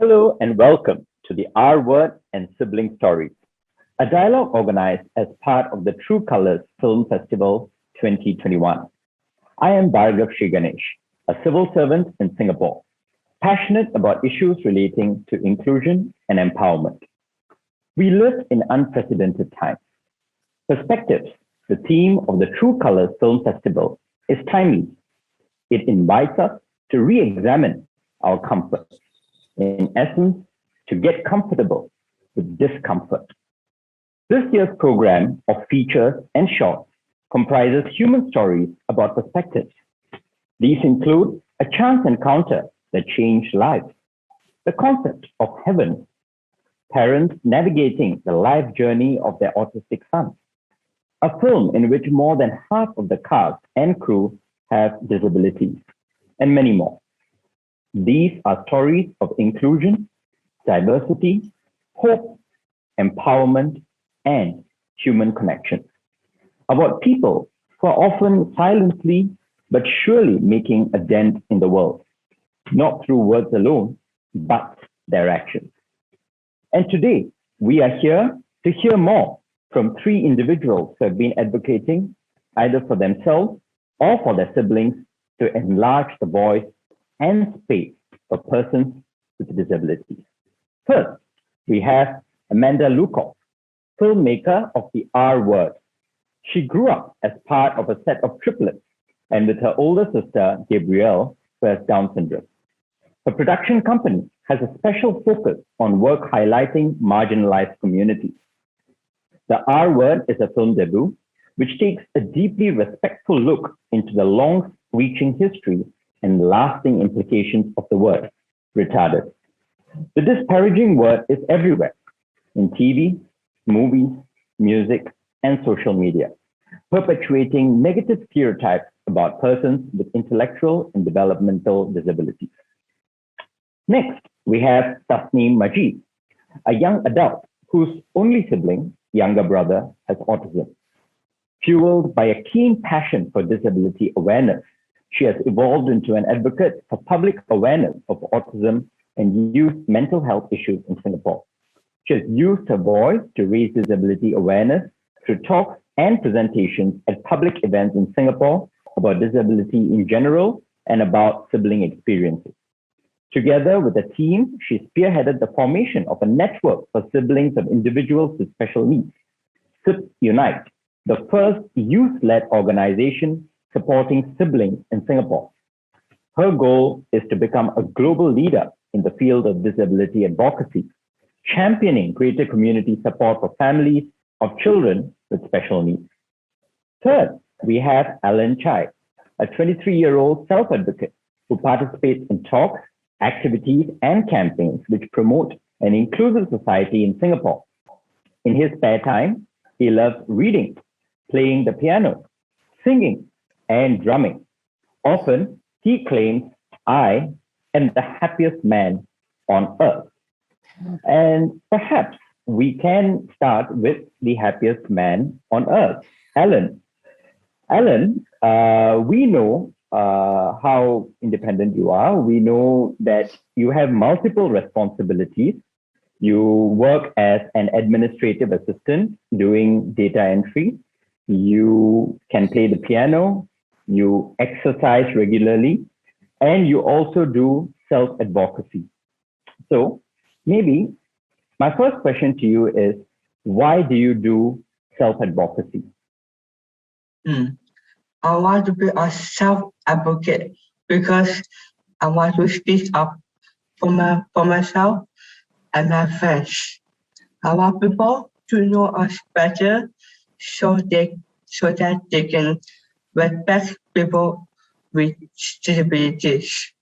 Hello and welcome to the R Word and Sibling Stories, a dialogue organized as part of the True Colors Film Festival 2021. I am Bhargav Sriganesh, a civil servant in Singapore, passionate about issues relating to inclusion and empowerment. We live in unprecedented times. Perspectives, the theme of the True Colors Film Festival, is timely. It invites us to re-examine our comfort. In essence, to get comfortable with discomfort. This year's program of features and shorts comprises human stories about perspectives. These include a chance encounter that changed lives, the concept of heaven, parents navigating the life journey of their autistic son, a film in which more than half of the cast and crew have disabilities, and many more. These are stories of inclusion, diversity, hope, empowerment, and human connection. About people who are often silently but surely making a dent in the world, not through words alone, but their actions. And today, we are here to hear more from three individuals who have been advocating either for themselves or for their siblings to enlarge the voice and space for persons with disabilities. First, we have Amanda Lukoff, filmmaker of the R Word. She grew up as part of a set of triplets and with her older sister, Gabrielle, who has Down syndrome. Her production company has a special focus on work highlighting marginalized communities. The R Word is a film debut which takes a deeply respectful look into the long-reaching history and lasting implications of the word retarded. The disparaging word is everywhere in TV, movies, music, and social media, perpetuating negative stereotypes about persons with intellectual and developmental disabilities. Next, we have Tasneem Majeed, a young adult whose only sibling, younger brother, has autism. Fueled by a keen passion for disability awareness, she has evolved into an advocate for public awareness of autism and youth mental health issues in Singapore. She has used her voice to raise disability awareness through talks and presentations at public events in Singapore about disability in general and about sibling experiences. Together with a team, she spearheaded the formation of a network for siblings of individuals with special needs, SIP Unite, the first youth-led organization supporting siblings in Singapore. Her goal is to become a global leader in the field of disability advocacy, championing greater community support for families of children with special needs. Third, we have Allan Cai, a 23-year-old self-advocate who participates in talks, activities, and campaigns which promote an inclusive society in Singapore. In his spare time, he loves reading, playing the piano, singing, and drumming. Often, he claims, I am the happiest man on earth. And perhaps we can start with the happiest man on earth, Allan. Allan, we know how independent you are. We know that you have multiple responsibilities. You work as an administrative assistant doing data entry. You can play the piano. You exercise regularly, and you also do self-advocacy. So maybe my first question to you is, why do you do self-advocacy? I want to be a self-advocate because I want to speak up for myself and my friends. I want people to know us better so that they can respect people with disabilities.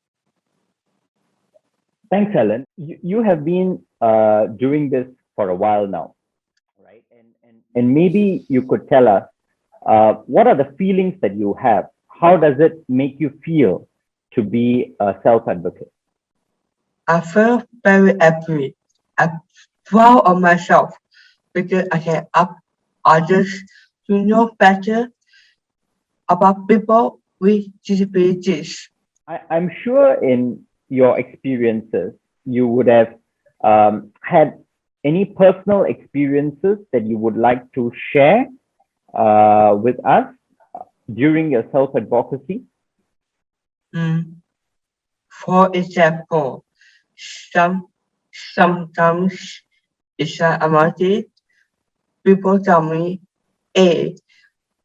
Thanks, Allan. You have been doing this for a while now, right? And maybe you could tell us what are the feelings that you have? How does it make you feel to be a self-advocate? I feel very happy and proud of myself because I can help others to know better about people with disabilities. I'm sure in your experiences, you would have had any personal experiences that you would like to share with us during your self-advocacy? For example, sometimes it's about it. People tell me, "Hey,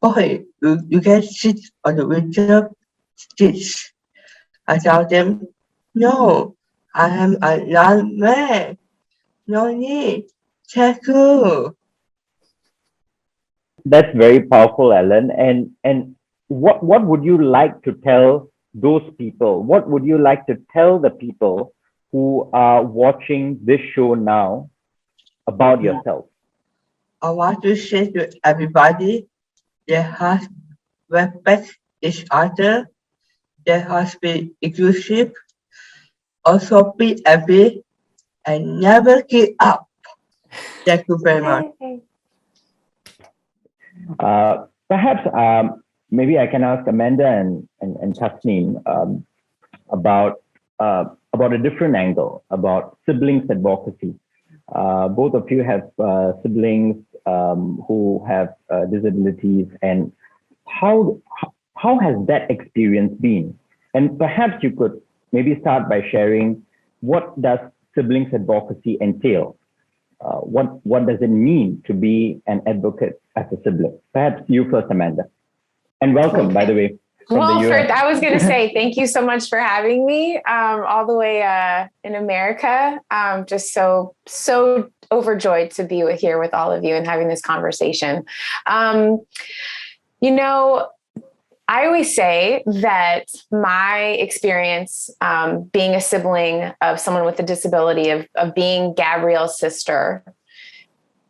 boy, you can sit on the winter seats." I tell them, "No, I am a young man. No need. Thank you." That's very powerful, Allan. And what would you like to tell those people? What would you like to tell the people who are watching this show now about yourself? I want to say to everybody, they have respect each other. They have to be inclusive. Also be happy and never give up. Thank you very much. Perhaps maybe I can ask Amanda and Tasneem about a different angle about siblings advocacy. Both of you have siblings who have disabilities, and how has that experience been? And perhaps you could maybe start by sharing, what does siblings advocacy entail? What does it mean to be an advocate as a sibling? Perhaps you first, Amanda. And welcome, by the way. Well, I was going to say, thank you so much for having me all the way in America. Just so overjoyed to be here with all of you and having this conversation. I always say that my experience being a sibling of someone with a disability, of being Gabrielle's sister,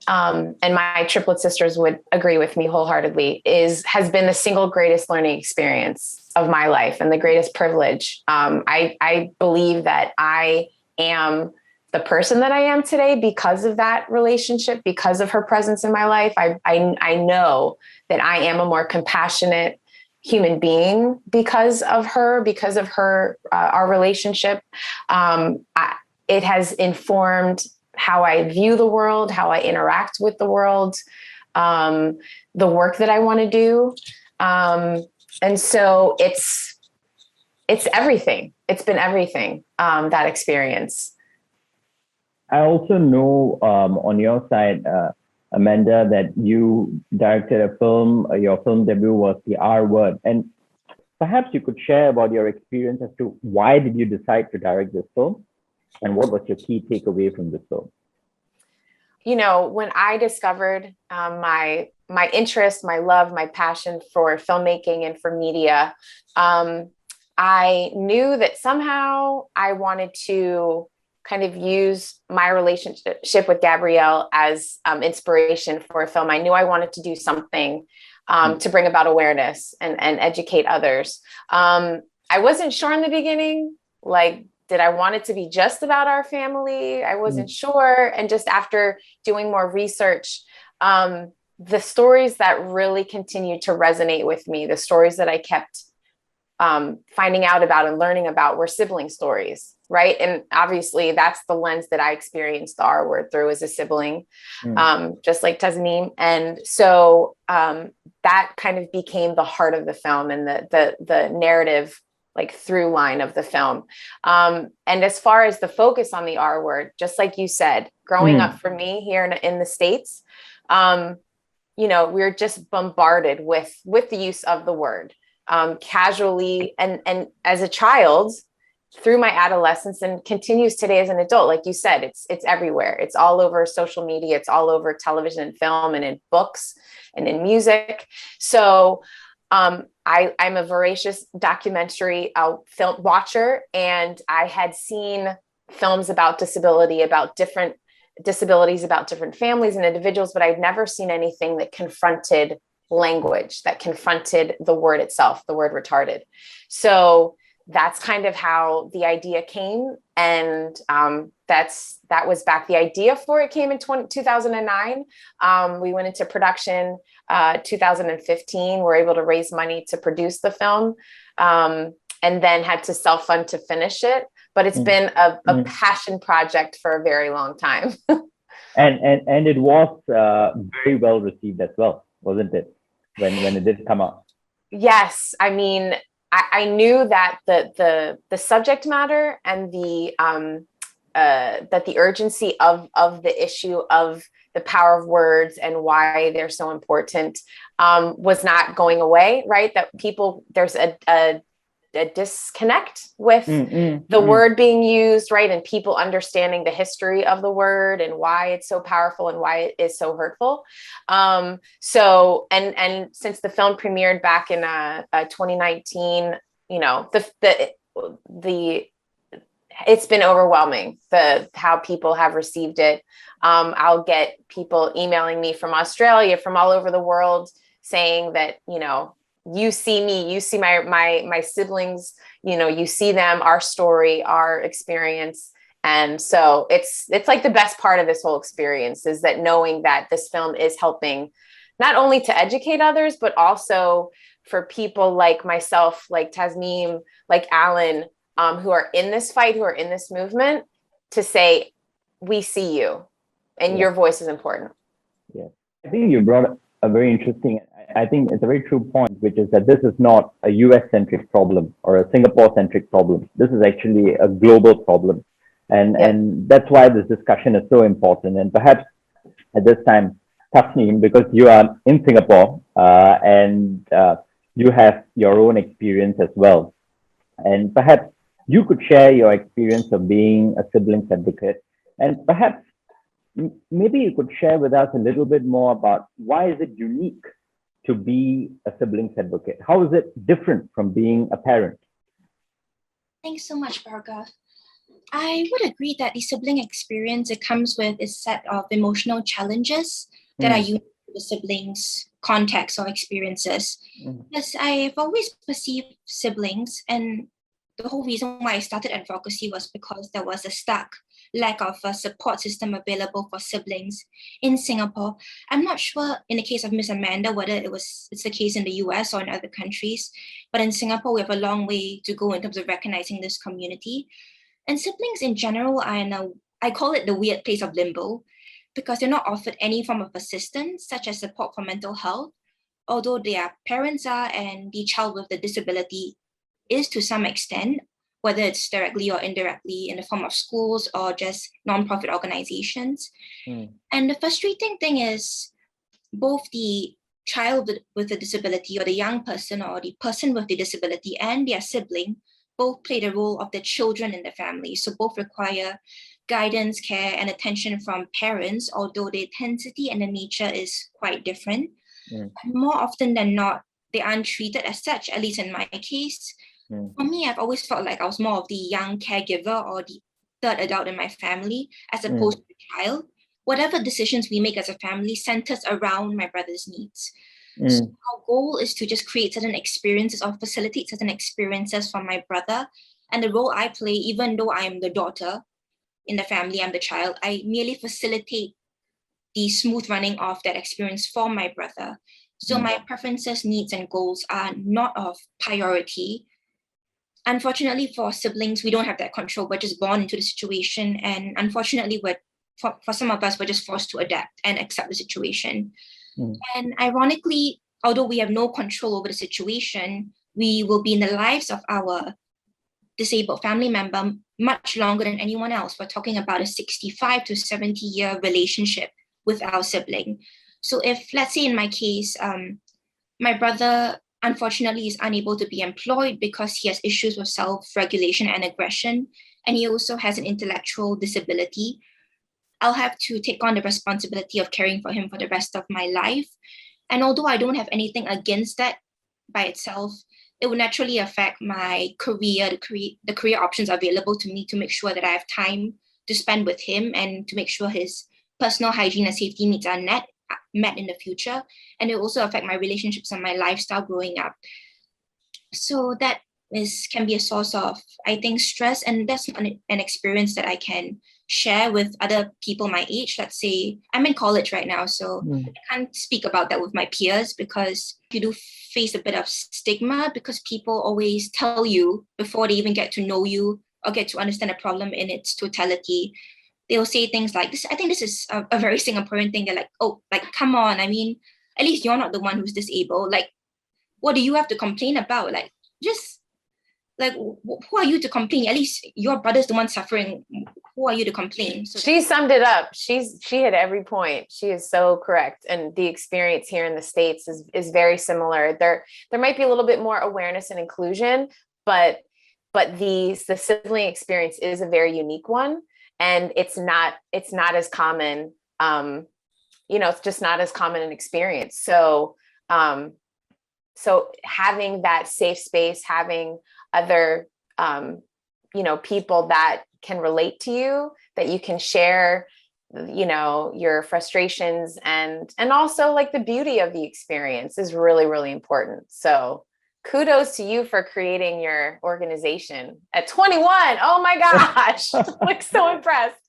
and my triplet sisters would agree with me wholeheartedly, has been the single greatest learning experience of my life and the greatest privilege. I believe that I am the person that I am today because of that relationship, because of her presence in my life. I know that I am a more compassionate human being because of her, our relationship. It has informed how I view the world, how I interact with the world, the work that I want to do. And so it's everything. It's been everything, that experience. I also know on your side, Amanda, that you directed a film. Your film debut was The R Word. And perhaps you could share about your experience as to why did you decide to direct this film? And what was your key takeaway from this film? When I discovered my interest, my love, my passion for filmmaking and for media, I knew that somehow I wanted to kind of use my relationship with Gabrielle as inspiration for a film. I knew I wanted to do something to bring about awareness and educate others. I wasn't sure in the beginning, did I want it to be just about our family? I wasn't sure. And just after doing more research, the stories that really continued to resonate with me, the stories that I kept finding out about and learning about, were sibling stories, right? And obviously that's the lens that I experienced the R word through as a sibling, just like Tasneem. And so that kind of became the heart of the film and the narrative, through line of the film. And as far as the focus on the R word, just like you said, growing up for me here in the States, we're just bombarded with the use of the word casually. And as a child, through my adolescence, and continues today as an adult, like you said, it's everywhere. It's all over social media. It's all over television and film and in books and in music. So I'm a voracious documentary film watcher, and I had seen films about disability, about different disabilities, about different families and individuals, but I'd never seen anything that confronted language, that confronted the word itself, the word retarded. So that's kind of how the idea came. And that was back. The idea for it came in 2009. We went into production 2015. We're able to raise money to produce the film, and then had to self-fund to finish it. but it's been a passion project for a very long time. And it was very well received as well, wasn't it? When it did come out. Yes, I mean, I knew that the subject matter and that the urgency of the issue of the power of words and why they're so important was not going away, right? That there's a disconnect with the word being used, right? And people understanding the history of the word and why it's so powerful and why it is so hurtful. So, and since the film premiered back in 2019, you know, it's been overwhelming, how people have received it. I'll get people emailing me from Australia, from all over the world, saying that, you know, you see me, you see my siblings, you know, you see them, our story, our experience. And so it's like the best part of this whole experience is that knowing that this film is helping not only to educate others, but also for people like myself, like Tasneem, like Allan, who are in this fight, who are in this movement, to say, we see you and your voice is important. Yeah, I think you brought up a very interesting, I think it's a very true point, which is that this is not a US-centric problem or a Singapore-centric problem. This is actually a global problem. And that's why this discussion is so important. And perhaps at this time, Tasneem, because you are in Singapore and you have your own experience as well. And perhaps you could share your experience of being a siblings advocate. And perhaps maybe you could share with us a little bit more about why is it unique to be a siblings advocate? How is it different from being a parent? Thanks so much, Bhargav. I would agree that the sibling experience, it comes with a set of emotional challenges that are unique to the siblings' context or experiences. Because I've always perceived siblings, and the whole reason why I started advocacy was because there was a stark lack of a support system available for siblings in Singapore. I'm not sure in the case of Miss Amanda whether it's the case in the US or in other countries, but in Singapore we have a long way to go in terms of recognizing this community. And siblings in general are I call it the weird place of limbo, because they're not offered any form of assistance such as support for mental health, although their parents are, and the child with the disability is to some extent, whether it's directly or indirectly in the form of schools or just nonprofit organizations. And the frustrating thing is both the child with a disability or the young person or the person with the disability and their sibling both play the role of the children in the family. So both require guidance, care, and attention from parents, although the intensity and the nature is quite different. More often than not, they aren't treated as such, at least in my case. For me, I've always felt like I was more of the young caregiver or the third adult in my family, as opposed to the child. Whatever decisions we make as a family centers around my brother's needs. So our goal is to just create certain experiences or facilitate certain experiences for my brother. And the role I play, even though I'm the daughter in the family, I'm the child, I merely facilitate the smooth running of that experience for my brother. So my preferences, needs, and goals are not of priority. Unfortunately, for siblings, we don't have that control. We're just born into the situation. And unfortunately, for some of us, we're just forced to adapt and accept the situation. And ironically, although we have no control over the situation, we will be in the lives of our disabled family member much longer than anyone else. We're talking about a 65 to 70-year relationship with our sibling. So if, let's say in my case, my brother unfortunately is unable to be employed because he has issues with self-regulation and aggression, and he also has an intellectual disability, I'll have to take on the responsibility of caring for him for the rest of my life. And although I don't have anything against that by itself, it will naturally affect my career, the career options available to me, to make sure that I have time to spend with him and to make sure his personal hygiene and safety needs are met in the future. And it will also affect my relationships and my lifestyle growing up. So that can be a source of, I think, stress. And that's not an experience that I can share with other people my age. Let's say I'm in college right now, so I can't speak about that with my peers, because you do face a bit of stigma, because people always tell you before they even get to know you or get to understand a problem in its totality, they'll say things like this. I think this is a very Singaporean thing. They're like, oh, like, come on. I mean, at least you're not the one who's disabled. Like, what do you have to complain about? Like, just like, who are you to complain? At least your brother's the one suffering. Who are you to complain? So she summed it up. She hit every point. She is so correct. And the experience here in the States is very similar. There might be a little bit more awareness and inclusion, but the sibling experience is a very unique one. And it's not as common. It's just not as common an experience. So having that safe space, having other, people that can relate to you, that you can share, your frustrations and also like the beauty of the experience is really, really important. So kudos to you for creating your organization at 21. Oh my gosh. Like so impressed.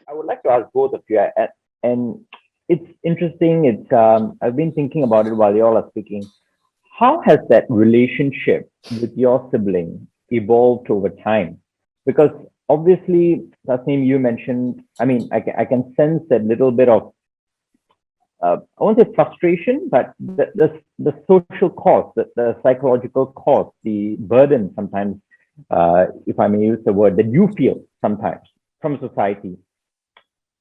I would like to ask both of you, and it's interesting. I've been thinking about it while you all are speaking. How has that relationship with your sibling evolved over time? Because obviously, Tasneem, you mentioned, I mean, I can sense that little bit of, I won't say frustration, but the social cost, the psychological cost, the burden sometimes, if I may use the word, that you feel sometimes from society.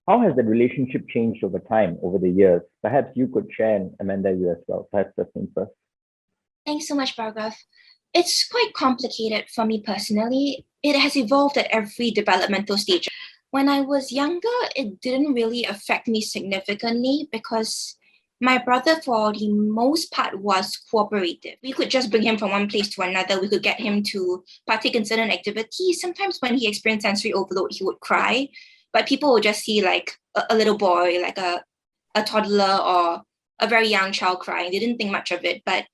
How has the relationship changed over time, over the years? Perhaps you could share, and Amanda, you as well. Perhaps Tasneem first. Thanks so much, Bhargav. It's quite complicated for me personally. It has evolved at every developmental stage. When I was younger, it didn't really affect me significantly because my brother, for the most part, was cooperative. We could just bring him from one place to another. We could get him to partake in certain activities. Sometimes when he experienced sensory overload, he would cry, but people would just see like a little boy, like a toddler or a very young child crying. They didn't think much of it. But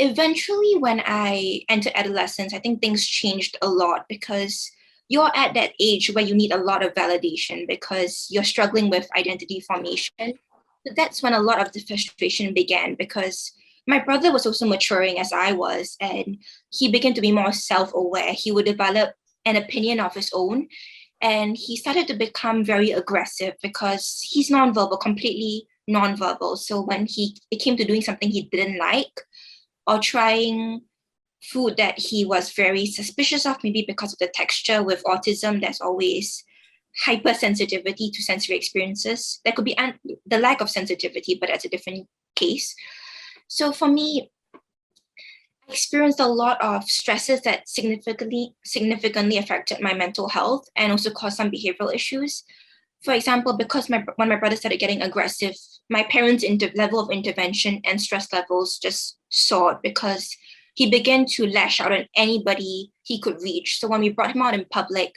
eventually, when I entered adolescence, I think things changed a lot because you're at that age where you need a lot of validation because you're struggling with identity formation. But that's when a lot of the frustration began because my brother was also maturing as I was, and he began to be more self-aware. He would develop an opinion of his own, and he started to become very aggressive because he's nonverbal, completely nonverbal. So when it came to doing something he didn't like, or trying food that he was very suspicious of, maybe because of the texture. With autism, there's always hypersensitivity to sensory experiences. There could be the lack of sensitivity, but that's a different case. So for me, I experienced a lot of stresses that significantly affected my mental health and also caused some behavioral issues. For example, because when my brother started getting aggressive, my parents' level of intervention and stress levels just soared because he began to lash out on anybody he could reach. So when we brought him out in public,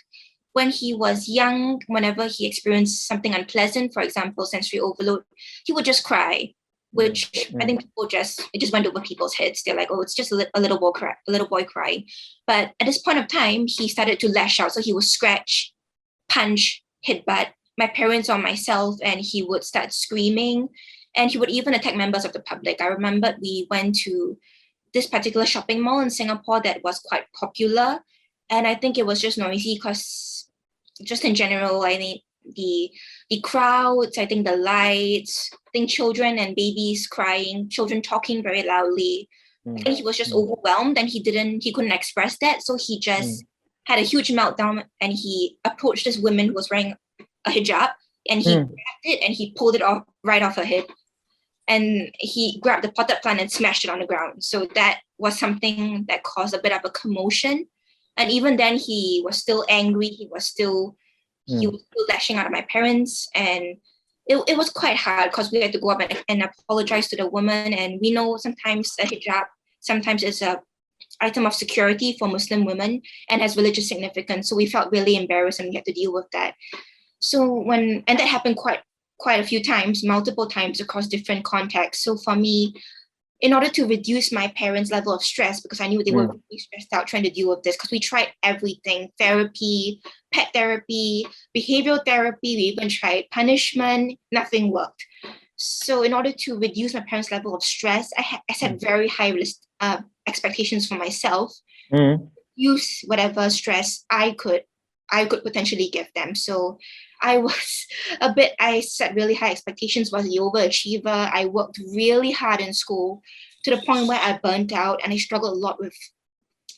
when he was young, whenever he experienced something unpleasant, for example, sensory overload, he would just cry, which I think it just went over people's heads. They're like, oh, it's just a little boy crying. But at this point of time, he started to lash out. So he would scratch, punch, hit butt my parents or myself, and he would start screaming, and he would even attack members of the public. I remember we went to this particular shopping mall in Singapore that was quite popular, and I think it was just noisy because just in general, I think the crowds, I think the lights, I think children and babies crying, children talking very loudly. I think he was just overwhelmed and he couldn't express that. So he just had a huge meltdown and he approached this woman who was wearing a hijab, and he grabbed it and he pulled it off right off her head, and he grabbed the potted plant and smashed it on the ground. So that was something that caused a bit of a commotion. And even then, he was still angry. He was still lashing out at my parents, and it was quite hard because we had to go up and apologize to the woman. And we know sometimes a hijab sometimes is a item of security for Muslim women and has religious significance. So we felt really embarrassed and we had to deal with that. So and that happened quite a few times, multiple times across different contexts. So for me, in order to reduce my parents' level of stress, because I knew they were really stressed out trying to deal with this, because we tried everything, therapy, pet therapy, behavioral therapy, we even tried punishment, nothing worked. So in order to reduce my parents' level of stress, I set very high expectations for myself, use whatever stress I could I could potentially give them. So I set really high expectations, was the overachiever. I worked really hard in school to the point where I burnt out, and I struggled a lot with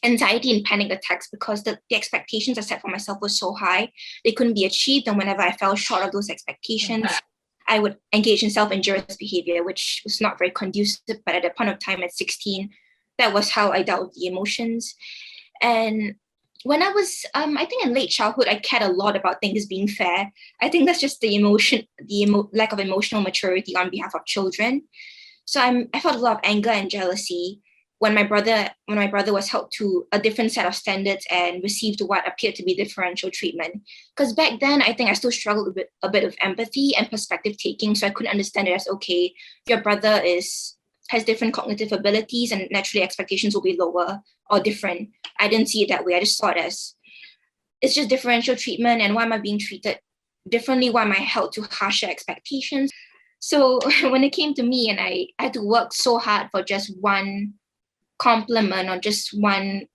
anxiety and panic attacks because the expectations I set for myself were so high, they couldn't be achieved. And whenever I fell short of those expectations, I would engage in self-injurious behavior, which was not very conducive. But at that point of time at 16, that was how I dealt with the emotions. And when I was, I think in late childhood, I cared a lot about things being fair. I think that's just the lack of emotional maturity on behalf of children. So I felt a lot of anger and jealousy when my brother was held to a different set of standards and received what appeared to be differential treatment. Because back then, I think I still struggled with a bit of empathy and perspective taking. So I couldn't understand it as, okay, your brother has different cognitive abilities and naturally expectations will be lower or different. I didn't see it that way. I just saw it as, it's just differential treatment, and why am I being treated differently? Why am I held to harsher expectations? So when it came to me and I had to work so hard for just one compliment or just one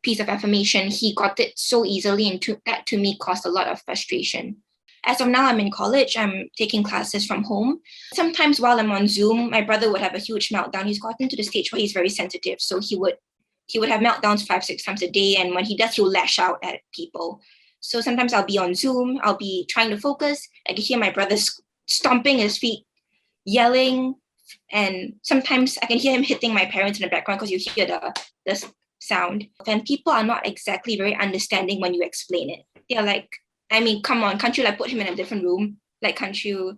piece of affirmation, he got it so easily, and that to me caused a lot of frustration. As of now, I'm in college. I'm taking classes from home. Sometimes while I'm on Zoom, my brother would have a huge meltdown. He's gotten to the stage where he's very sensitive. So he would have meltdowns 5-6 times a day. And when he does, he'll lash out at people. So sometimes I'll be on Zoom. I'll be trying to focus. I can hear my brother stomping his feet, yelling. And sometimes I can hear him hitting my parents in the background because you hear the sound. And people are not exactly very understanding when you explain it. They're like, I mean, come on, can't you like put him in a different room? Like, can't you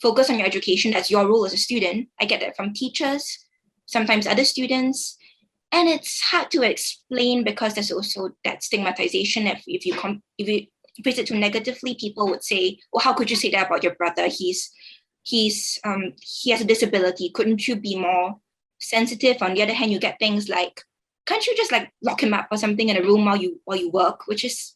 focus on your education? That's your role as a student. I get that from teachers, sometimes other students. And it's hard to explain because there's also that stigmatization. If you phrase it too negatively, people would say, well, how could you say that about your brother? He has a disability. Couldn't you be more sensitive? On the other hand, you get things like, can't you just like lock him up or something in a room while you work, which is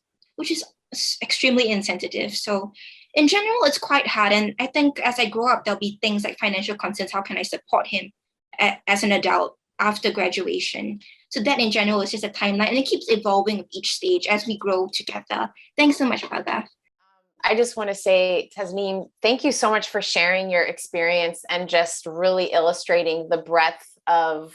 extremely insensitive. So in general, it's quite hard. And I think as I grow up, there'll be things like financial concerns. How can I support him as an adult after graduation? So that in general is just a timeline, and it keeps evolving with each stage as we grow together. Thanks so much, Bhargav. I just want to say, Tasneem, thank you so much for sharing your experience and just really illustrating the breadth of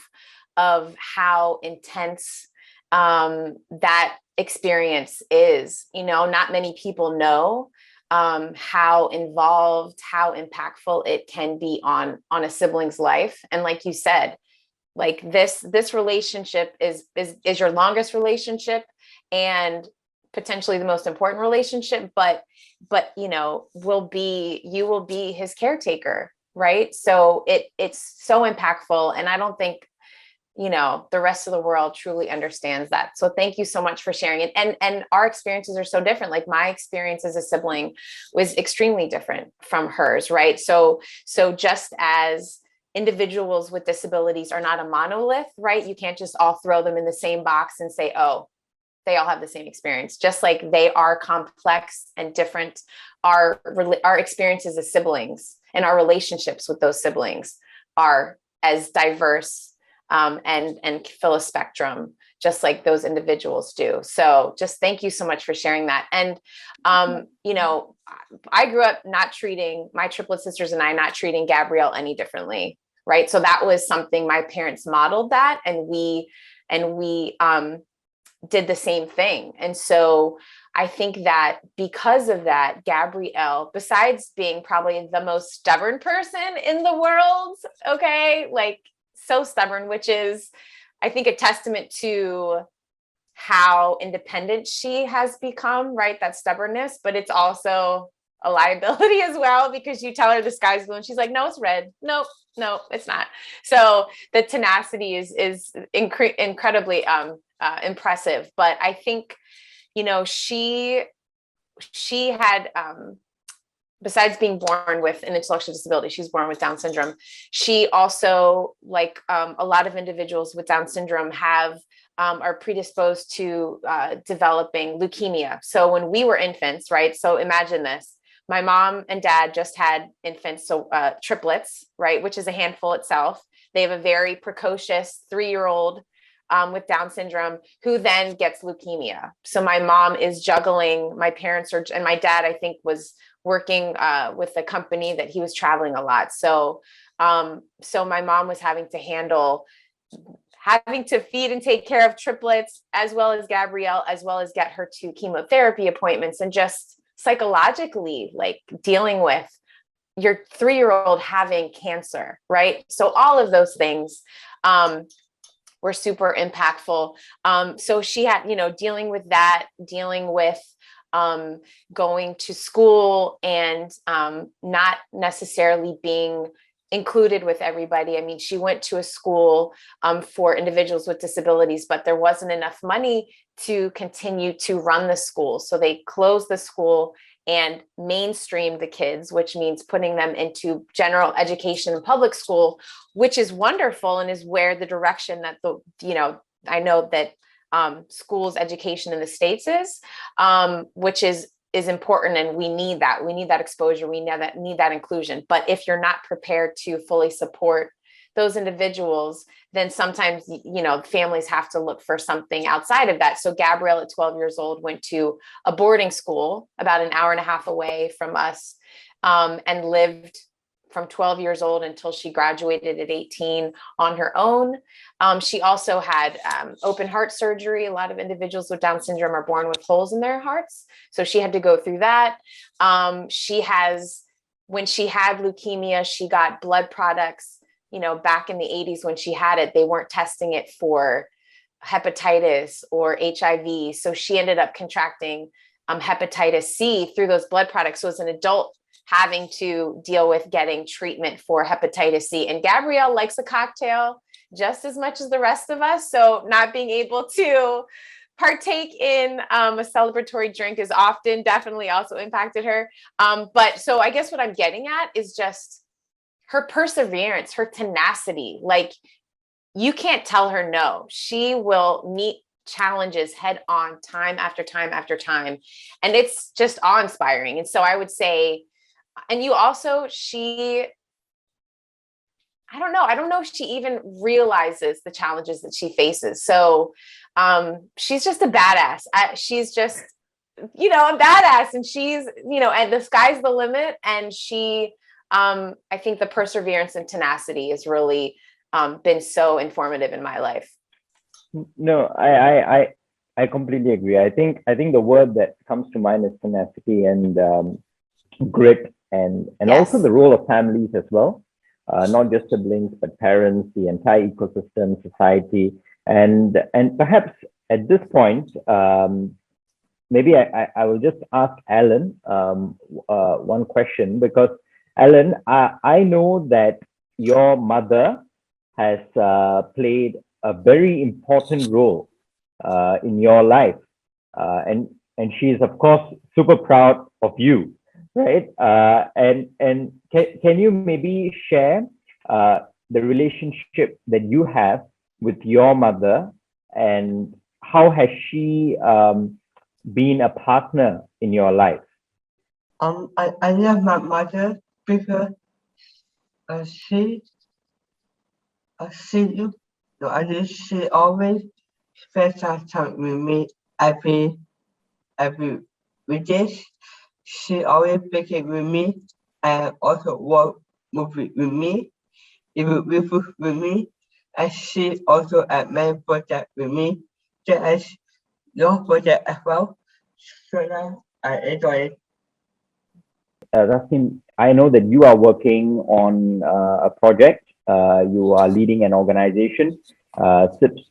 how intense that experience is. You know, not many people know how involved, how impactful it can be on a sibling's life. And like you said, like this relationship is your longest relationship and potentially the most important relationship, but you know, you will be his caretaker, right? So it's so impactful, and I don't think, you know, the rest of the world truly understands that. So thank you so much for sharing it. And our experiences are so different. Like my experience as a sibling was extremely different from hers, right? So just as individuals with disabilities are not a monolith, right? You can't just all throw them in the same box and say, oh, they all have the same experience. Just like they are complex and different, our experiences as siblings and our relationships with those siblings are as diverse and fill a spectrum, just like those individuals do. So just thank you so much for sharing that. And, you know, I grew up not treating my triplet sisters and I not treating Gabrielle any differently. Right. So that was something my parents modeled that, and we did the same thing. And so I think that because of that, Gabrielle, besides being probably the most stubborn person in the world, okay, like so stubborn, which is, I think, a testament to how independent she has become, right? That stubbornness, but it's also a liability as well, because you tell her the sky's blue and she's like, no, it's red. No, it's not. So the tenacity is incredibly impressive. But I think, you know, she had, besides being born with an intellectual disability, she was born with Down syndrome. She also, like a lot of individuals with Down syndrome, are predisposed to developing leukemia. So when we were infants, right? So imagine this. My mom and dad just had infants, so triplets, right? Which is a handful itself. They have a very precocious 3-year-old with Down syndrome, who then gets leukemia. So my mom is juggling, my parents are, and my dad, I think, was working with a company that he was traveling a lot. So my mom was having to feed and take care of triplets, as well as Gabrielle, as well as get her to chemotherapy appointments, and just psychologically, like, dealing with your 3-year-old having cancer, right? So all of those things were super impactful. So she had, dealing with that, dealing with going to school and not necessarily being included with everybody. I mean, she went to a school for individuals with disabilities, but there wasn't enough money to continue to run the school. So they closed the school and mainstreamed the kids, which means putting them into general education and public school, which is wonderful and is where the direction that I know that schools education in the States is, which is important. And we need that exposure. We need that inclusion. But if you're not prepared to fully support those individuals, then sometimes, families have to look for something outside of that. So Gabrielle at 12 years old went to a boarding school about an hour and a half away from us, and lived from 12 years old until she graduated at 18 on her own. She also had open heart surgery. A lot of individuals with Down syndrome are born with holes in their hearts. So she had to go through that. When she had leukemia, she got blood products. Back in the 80s when she had it, they weren't testing it for hepatitis or HIV. So she ended up contracting hepatitis C through those blood products. So as an adult, having to deal with getting treatment for hepatitis C. And Gabrielle likes a cocktail just as much as the rest of us. So not being able to partake in a celebratory drink is often definitely also impacted her. But so I guess what I'm getting at is just her perseverance, her tenacity. Like, you can't tell her no. She will meet challenges head on, time after time after time. And it's just awe-inspiring. And so I would say, and you also, I don't know if she even realizes the challenges that she faces. So she's just a badass. She's just, a badass, and she's, and the sky's the limit. And she, I think the perseverance and tenacity has really been so informative in my life. No, I completely agree. I think the word that comes to mind is tenacity and grit, and Yes. also the role of families as well, not just siblings, but parents, the entire ecosystem, society, and perhaps at this point, maybe I will just ask Allan one question, because Allan, I know that your mother has played a very important role in your life, and she is, of course, super proud of you, right? And can you maybe share the relationship that you have with your mother, and how has she been a partner in your life? I love my mother because she always spends time with me every weekday. She always visit with me and also watch movie with me, even with me, and she also at many projects with me, just as your project as well. So now I enjoy it. Tasneem, I know that you are working on a project. You are leading an organization,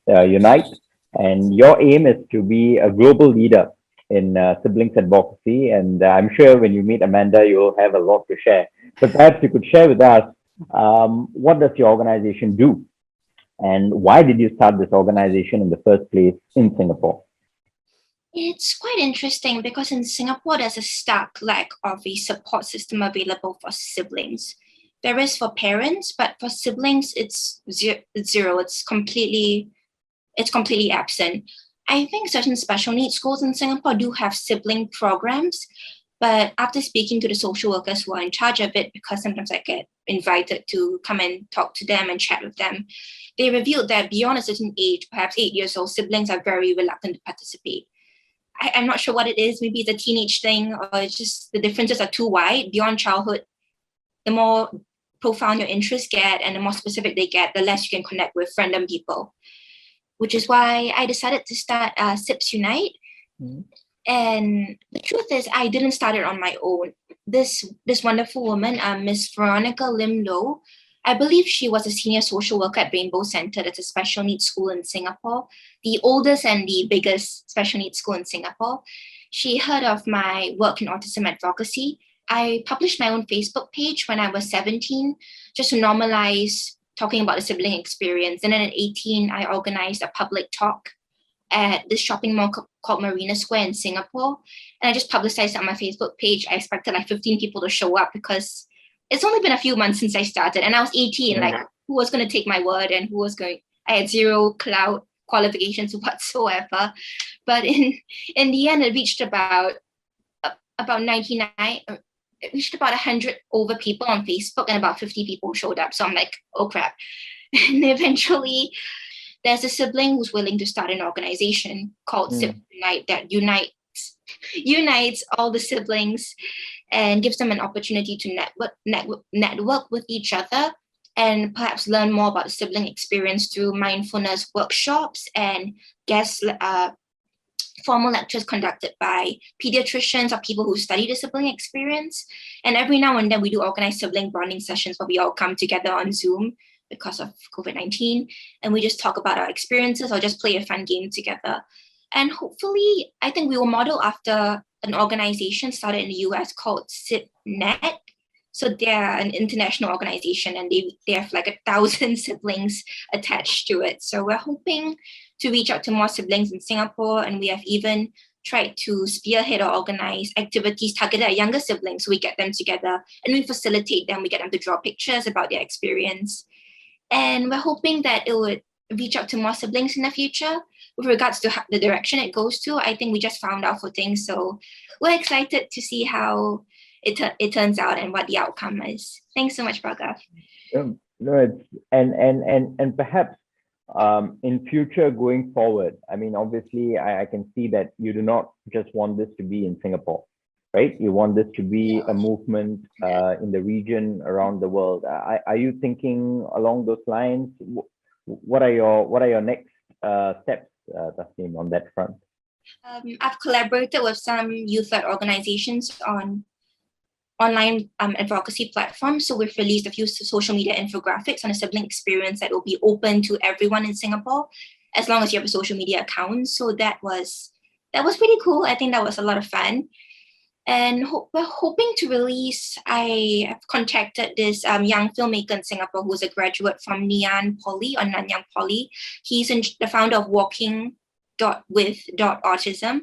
Unite, and your aim is to be a global leader in siblings advocacy. And I'm sure when you meet Amanda, you'll have a lot to share. But perhaps you could share with us, what does your organization do? And why did you start this organization in the first place in Singapore? It's quite interesting because in Singapore, there's a stark lack of a support system available for siblings. There is for parents, but for siblings, it's zero. It's completely absent. I think certain special needs schools in Singapore do have sibling programs, But after speaking to the social workers who are in charge of it, because sometimes I get invited to come and talk to them and chat with them, they revealed that beyond a certain age, perhaps 8 years old, siblings are very reluctant to participate. I'm not sure what it is. Maybe it's a teenage thing, or it's just the differences are too wide. Beyond childhood, the more profound your interests get and the more specific they get, the less you can connect with random people. Which is why I decided to start SIPS Unite. Mm-hmm. And the truth is, I didn't start it on my own. This wonderful woman, Miss Veronica Lim Low, I believe she was a senior social worker at Rainbow Center. That's a special needs school in Singapore, the oldest and the biggest special needs school in Singapore. She heard of my work in autism advocacy. I published my own Facebook page when I was 17, just to normalize talking about the sibling experience. And then at 18, I organized a public talk at this shopping mall called Marina Square in Singapore. And I just publicized it on my Facebook page. I expected like 15 people to show up because it's only been a few months since I started. And I was 18, like who was going to take my word and I had zero clout qualifications whatsoever. But in the end, it reached about 99, it reached about 100 over people on Facebook and about 50 people showed up. So I'm like, oh crap. And eventually there's a sibling who's willing to start an organization called Sibling Unite that unites all the siblings and gives them an opportunity to network with each other and perhaps learn more about the sibling experience through mindfulness workshops and formal lectures conducted by pediatricians or people who study the sibling experience. And every now and then we do organize sibling bonding sessions where we all come together on Zoom because of COVID-19. And we just talk about our experiences or just play a fun game together. And hopefully, I think we will model after an organization started in the US called SIPNet. So they're an international organization and they have like 1,000 siblings attached to it. So we're hoping to reach out to more siblings in Singapore. And we have even tried to spearhead or organize activities targeted at younger siblings. So we get them together and we facilitate them. We get them to draw pictures about their experience. And we're hoping that it would reach out to more siblings in the future. With regards to the direction it goes to, I think we just found our footing. So we're excited to see how it turns out and what the outcome is. Thanks so much, Bhargav. No, and perhaps in future going forward, I mean, obviously, I can see that you do not just want this to be in Singapore, right? You want this to be a movement in the region, around the world. Are you thinking along those lines? What are your next steps, Tasneem, on that front? I've collaborated with some youth-led organizations on online advocacy platforms. So we've released a few social media infographics on a sibling experience that will be open to everyone in Singapore, as long as you have a social media account. So that was pretty cool. I think that was a lot of fun. And we're hoping to release, I have contacted this young filmmaker in Singapore who's a graduate from Nanyang Poly. He's the founder of Walking.with.autism.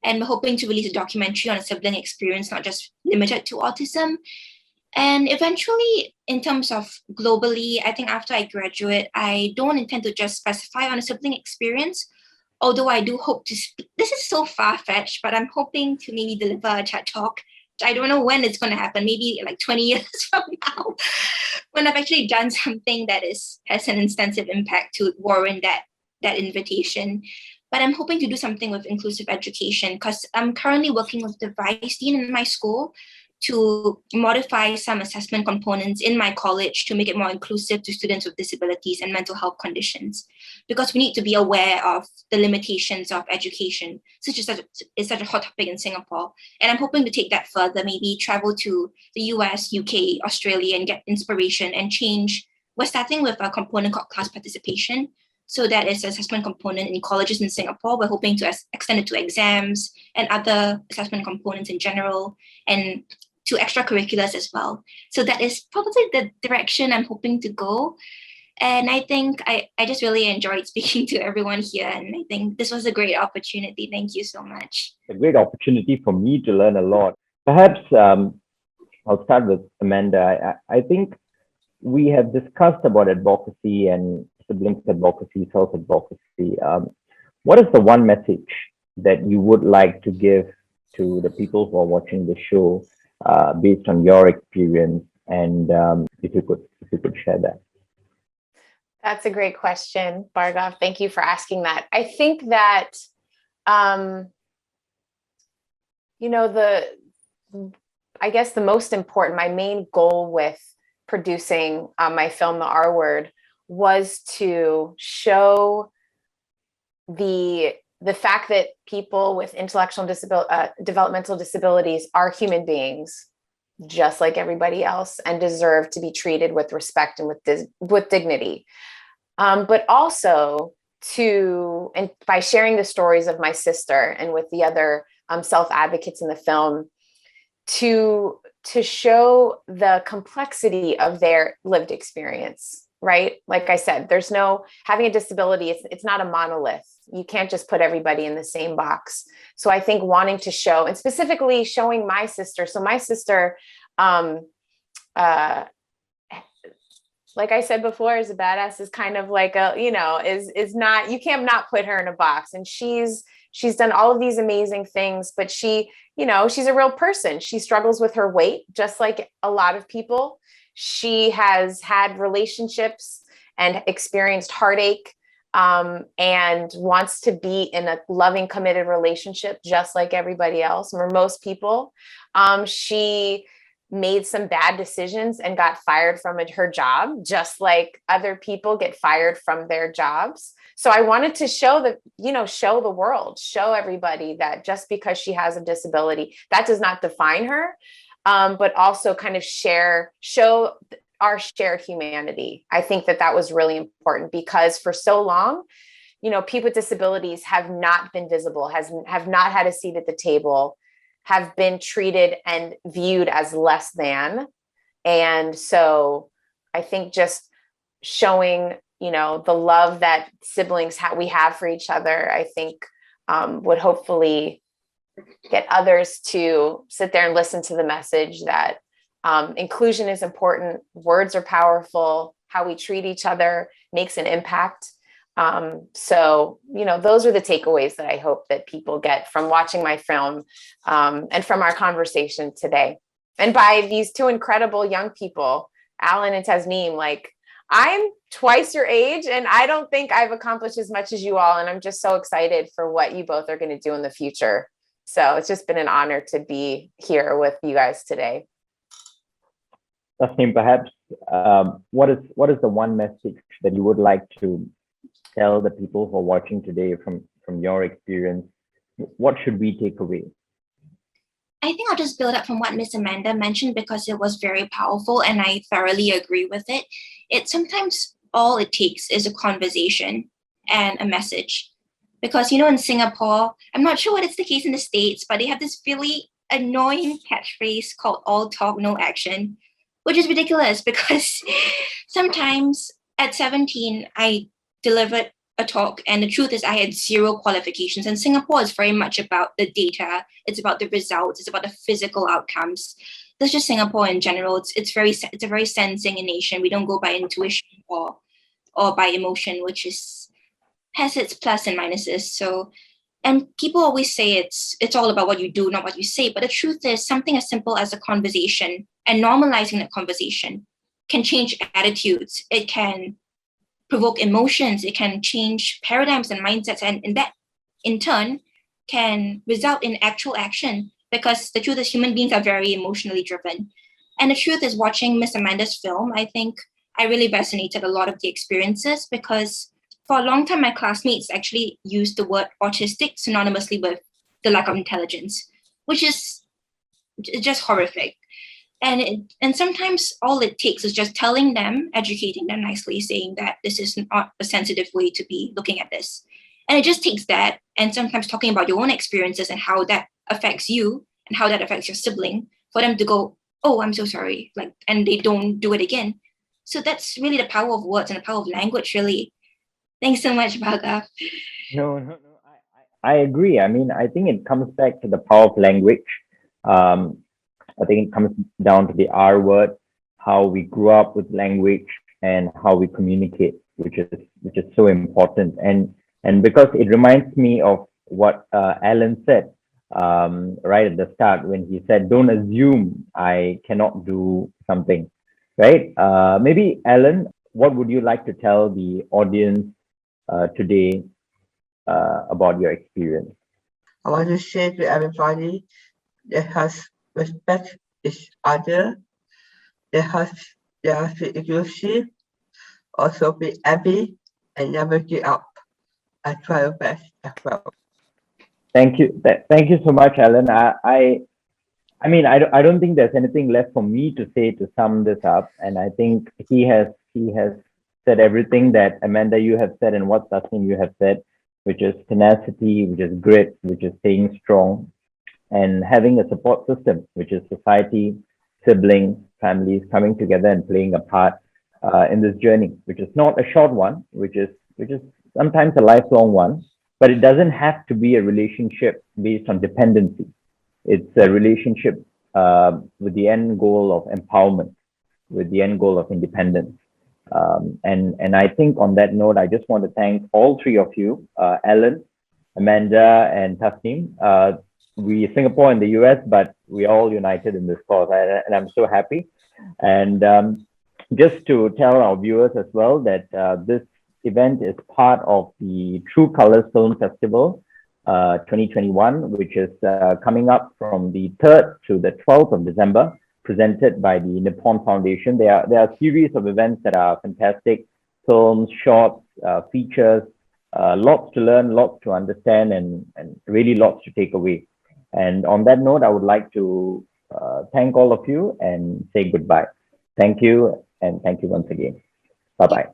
And we're hoping to release a documentary on a sibling experience, not just limited to autism. And eventually, in terms of globally, I think after I graduate, I don't intend to just specify on a sibling experience, although I do hope to speak. This is so far-fetched, but I'm hoping to maybe deliver a TED Talk. I don't know when it's going to happen, maybe like 20 years from now, when I've actually done something that has an extensive impact to warrant that invitation. But I'm hoping to do something with inclusive education because I'm currently working with the vice dean in my school to modify some assessment components in my college to make it more inclusive to students with disabilities and mental health conditions. Because we need to be aware of the limitations of education, it's such a hot topic in Singapore. And I'm hoping to take that further, maybe travel to the US, UK, Australia, and get inspiration and change. We're starting with a component called class participation. So that is an assessment component in colleges in Singapore. We're hoping to extend it to exams and other assessment components in general and to extracurriculars as well. So that is probably the direction I'm hoping to go. And I think I just really enjoyed speaking to everyone here. And I think this was a great opportunity. Thank you so much. A great opportunity for me to learn a lot. Perhaps I'll start with Amanda. I think we have discussed about advocacy and siblings advocacy, self-advocacy. What is the one message that you would like to give to the people who are watching the show based on your experience? And if you could share that. That's a great question, Bhargav. Thank you for asking that. I think that, I guess the most important, my main goal with producing my film, The R Word, was to show the fact that people with intellectual developmental disabilities are human beings, just like everybody else, and deserve to be treated with respect and with dignity. But also and by sharing the stories of my sister and with the other self-advocates in the film, to show the complexity of their lived experience, right? Like I said, having a disability, it's not a monolith. You can't just put everybody in the same box. So I think wanting to show, and specifically showing my sister. So my sister, like I said before, is a badass, is kind of like is not, you can't not put her in a box. And she's done all of these amazing things, but she's a real person. She struggles with her weight, just like a lot of people. She has had relationships and experienced heartache, and wants to be in a loving, committed relationship, just like everybody else, or most people. She made some bad decisions and got fired from her job, just like other people get fired from their jobs. So I wanted to show the world, show everybody that just because she has a disability, that does not define her, but also kind of show our shared humanity. I think that was really important, because for so long, people with disabilities have not been visible, have not had a seat at the table, have been treated and viewed as less than. And so I think just showing, the love that siblings we have for each other, I think would hopefully get others to sit there and listen to the message that inclusion is important. Words are powerful. How we treat each other makes an impact. So, those are the takeaways that I hope that people get from watching my film, and from our conversation today. And by these two incredible young people, Allan and Tasneem, I'm twice your age, and I don't think I've accomplished as much as you all. And I'm just so excited for what you both are going to do in the future. So it's just been an honor to be here with you guys today. Tasneem, perhaps what is the one message that you would like to tell the people who are watching today from your experience? What should we take away? I think I'll just build up from what Miss Amanda mentioned, because it was very powerful and I thoroughly agree with it. It's sometimes all it takes is a conversation and a message. Because, in Singapore, I'm not sure what it's the case in the States, but they have this really annoying catchphrase called all talk, no action, which is ridiculous because sometimes at 17, I delivered a talk, and the truth is I had zero qualifications. And Singapore is very much about the data. It's about the results. It's about the physical outcomes. That's just Singapore in general. It's a very sensing nation. We don't go by intuition or by emotion, which has its plus and minuses. So, and people always say it's all about what you do, not what you say. But the truth is, something as simple as a conversation and normalizing that conversation can change attitudes. It can provoke emotions. It can change paradigms and mindsets, and that in turn can result in actual action, because the truth is human beings are very emotionally driven. And the truth is, watching Miss Amanda's film, I think I really resonated a lot of the experiences, because for a long time my classmates actually used the word autistic synonymously with the lack of intelligence, which is just horrific. And sometimes all it takes is just telling them, educating them nicely, saying that this is not a sensitive way to be looking at this. And it just takes that, and sometimes talking about your own experiences and how that affects you and how that affects your sibling, for them to go, oh, I'm so sorry, and they don't do it again. So that's really the power of words and the power of language, really. Thanks so much, Bhargav. No. I agree. I mean, I think it comes back to the power of language. I think it comes down to the R word, how we grew up with language and how we communicate, which is so important. And because it reminds me of what Allan said, right at the start when he said, "Don't assume I cannot do something." Right? Maybe Allan, what would you like to tell the audience today about your experience? I want to say to everybody that has respect each other, that has be inclusive, also be happy and never give up. I try your best as well. Thank you. Thank you so much, Allan. I mean, I don't think there's anything left for me to say to sum this up. And I think he has said everything that Amanda, you have said, and what Tasneem, you have said, which is tenacity, which is grit, which is staying strong, and having a support system, which is society, siblings, families coming together and playing a part in this journey, which is not a short one, which is sometimes a lifelong one, but it doesn't have to be a relationship based on dependency. It's a relationship with the end goal of empowerment, with the end goal of independence. And I think on that note, I just want to thank all three of you, Allan, Amanda, and Tasneem. We Singapore and the US, but we are all united in this cause, and I'm so happy. And just to tell our viewers as well that this event is part of the True Colors Film Festival 2021, which is coming up from the 3rd to the 12th of December, presented by the Nippon Foundation. There are a series of events that are fantastic: films, shorts, features, lots to learn, lots to understand, and really lots to take away. And on that note, I would like to thank all of you and say goodbye. Thank you, and thank you once again. Bye-bye.